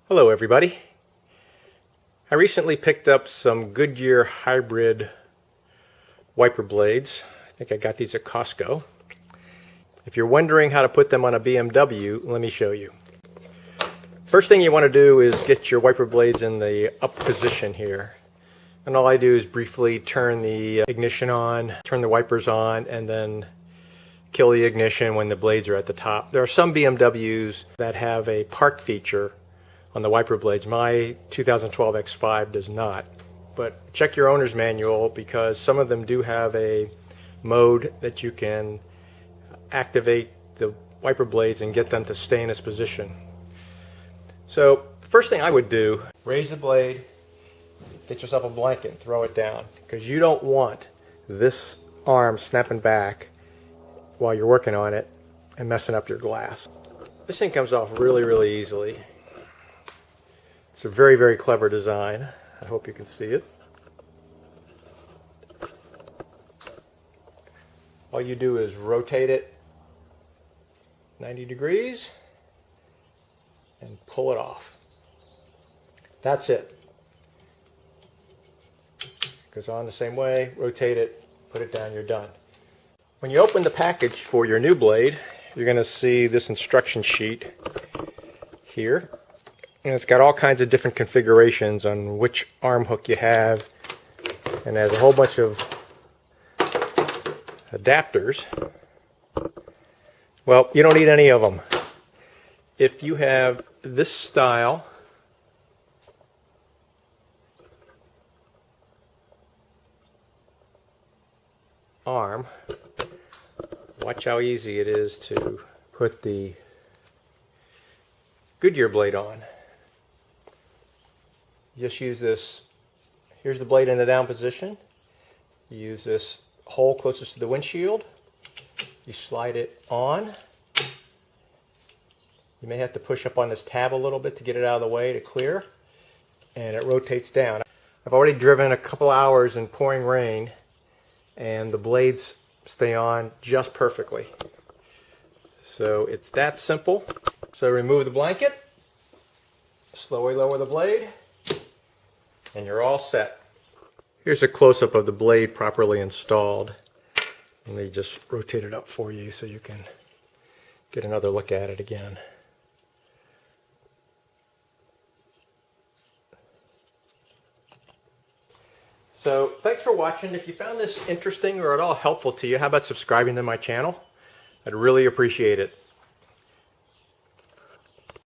Hello everybody. I recently picked up some Goodyear Hybrid wiper blades. I think I got these at Costco. If you're wondering how to put them on a BMW, let me show you. First thing you want to do is get your wiper blades in the up position here. And all I do is briefly turn the ignition on, turn the wipers on, and then kill the ignition when the blades are at the top. There are some BMWs that have a park feature on the wiper blades. My 2012 X5 does not. But check your owner's manual because some of them do have a mode that you can activate the wiper blades and get them to stay in this position. So the first thing I would do, raise the blade, get yourself a blanket and throw it down, because you don't want this arm snapping back while you're working on it and messing up your glass. This thing comes off really easily. It's a very clever design. I hope you can see it. All you do is rotate it 90 degrees and pull it off. That's it. Goes on the same way, rotate it, put it down, you're done. When you open the package for your new blade, you're going to see this instruction sheet here. And it's got all kinds of different configurations on which arm hook you have, and there's a whole bunch of adapters. Well, you don't need any of them. If you have this style arm, watch how easy it is to put the Goodyear blade on. Just use this, here's the blade in the down position. You use this hole closest to the windshield. You slide it on. You may have to push up on this tab a little bit to get it out of the way to clear. And it rotates down. I've already driven a couple hours in pouring rain and the blades stay on just perfectly. So it's that simple. So remove the blanket, slowly lower the blade, and you're all set. Here's a close-up of the blade properly installed. Let me just rotate it up for you so you can get another look at it again. So thanks for watching. If you found this interesting or at all helpful to you, how about subscribing to my channel? I'd really appreciate it.